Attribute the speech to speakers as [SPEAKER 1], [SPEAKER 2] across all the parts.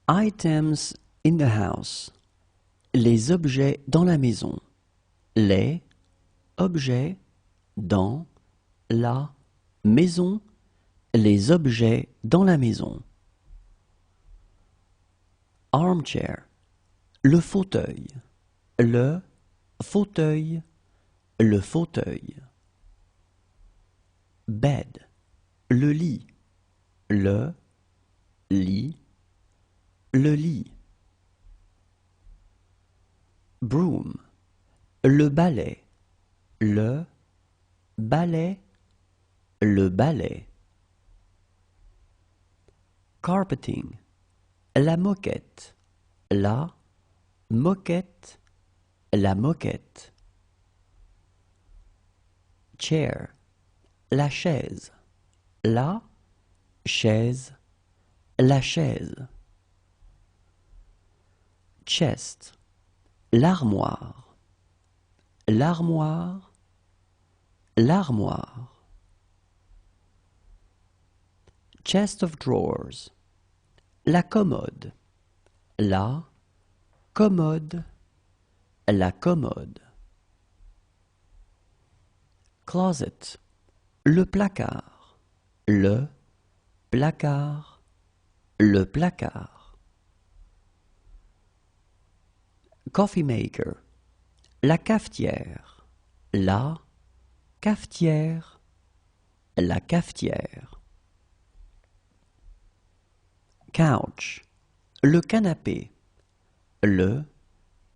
[SPEAKER 1] Items in the house. Les objets dans la maison. Les objets dans la maison. Les objets dans la maison. Armchair. Le fauteuil. Le fauteuil. Le fauteuil. Bed. Le lit. Le lit. Le lit. Broom. Le balai. Le balai. Le balai. Carpeting. La moquette. La moquette. La moquette. Chair. La chaise. La chaise. La chaise. Chest. L'armoire. L'armoire. L'armoire. Chest of drawers. La commode. La commode. La commode. Closet. Le placard. Le placard. Le placard. Coffee maker. La cafetière. La cafetière. La cafetière. Couch. Le canapé. Le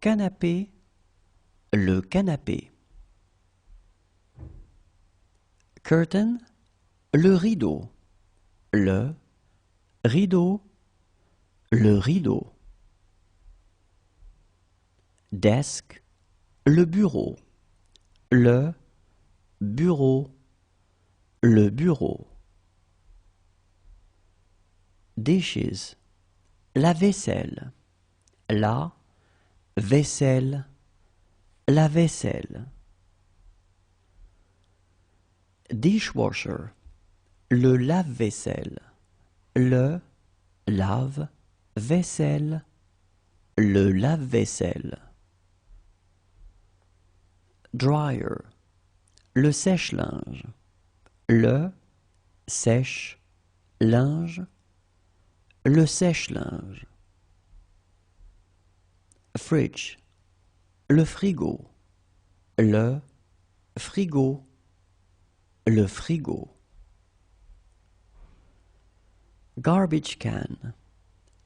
[SPEAKER 1] canapé. Le canapé. Curtain. Le rideau. Le rideau. Le rideau. Desk. Le bureau. Le bureau. Le bureau. Dishes. La vaisselle. La vaisselle. La vaisselle. Dishwasher. Le lave-vaisselle. Le lave-vaisselle. Le lave-vaisselle. Dryer. Le sèche-linge. Le sèche-linge. Le sèche-linge. Fridge. Le frigo. Le frigo. Le frigo. Garbage can.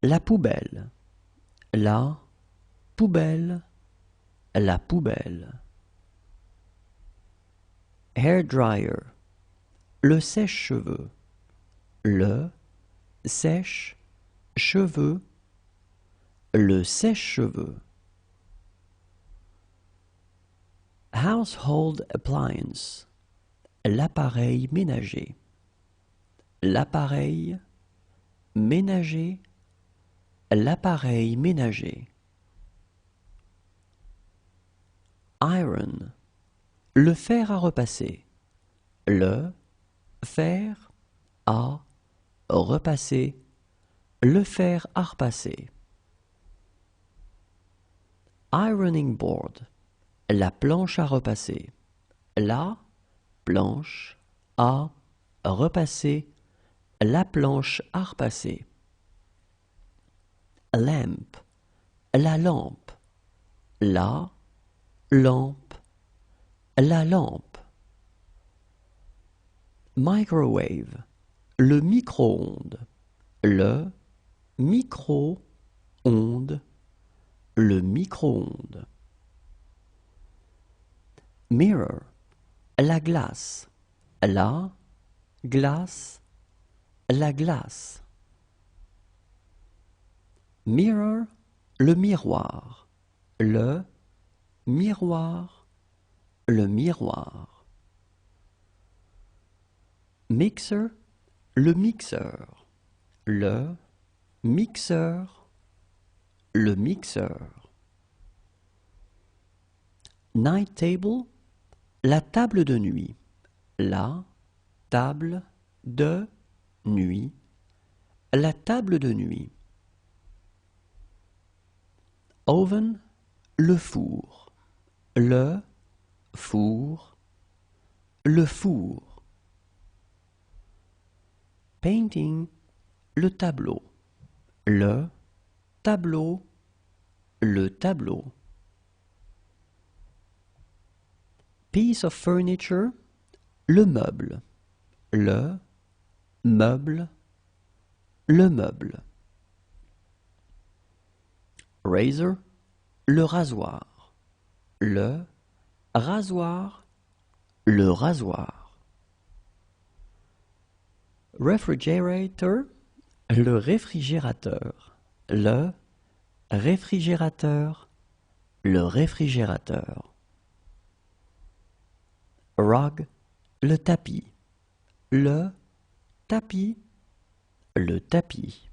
[SPEAKER 1] La poubelle. La poubelle. La poubelle. Hair dryer. Le sèche-cheveux. Le sèche-cheveux. Le sèche-cheveux. Household appliance. L'appareil ménager. L'appareil ménager. L'appareil ménager. Iron. Le fer à repasser. Le fer à repasser. Le fer à repasser. Ironing board. La planche à repasser. La planche à repasser. La planche à repasser. Lamp. La lampe. La lampe. La lampe. Microwave. Le micro-ondes. Le micro-ondes. Le micro-ondes. Mirror. La glace. La glace. La glace. Mirror. Le miroir. Le miroir. Le miroir. Mixer. Le mixeur. Le mixeur. Le mixeur. Night table. La table de nuit. La table de nuit. La table de nuit. Oven, le four. Le four, le four. Painting, le tableau. Le tableau, le tableau. Piece of furniture, le meuble. Le meuble, le meuble. Razor, le rasoir. Le rasoir, le rasoir. Refrigerator, le réfrigérateur. Le réfrigérateur, le réfrigérateur. Rug, le tapis. Le tapis, le tapis.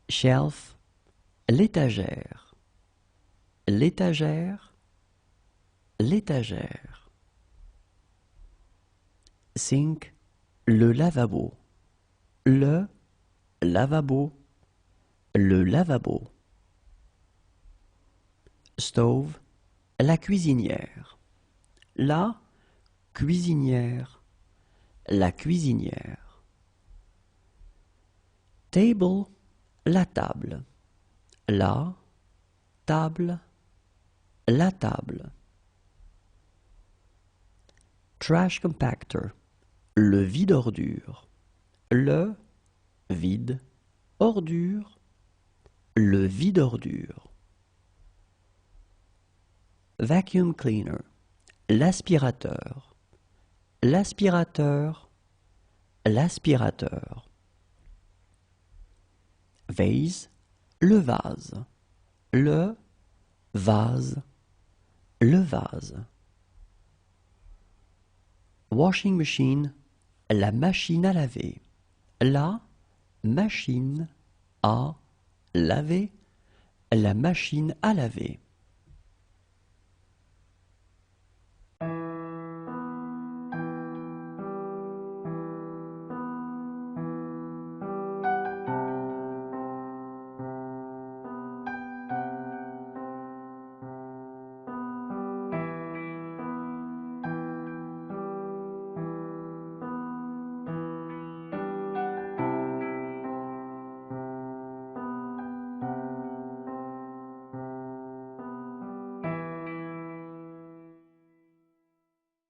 [SPEAKER 1] Shelf, l'étagère. L'étagère, l'étagère. Sink, le lavabo. Le lavabo, le lavabo. Stove, la cuisinière. La cuisinière, la cuisinière. Table, la table. La table, la table. Trash compactor, le vide-ordure. Le vide-ordure, le vide-ordure. Vacuum cleaner, l'aspirateur. L'aspirateur, l'aspirateur. Vase, le vase. Le vase, le vase. Washing machine, la machine à laver. La machine à laver, la machine à laver.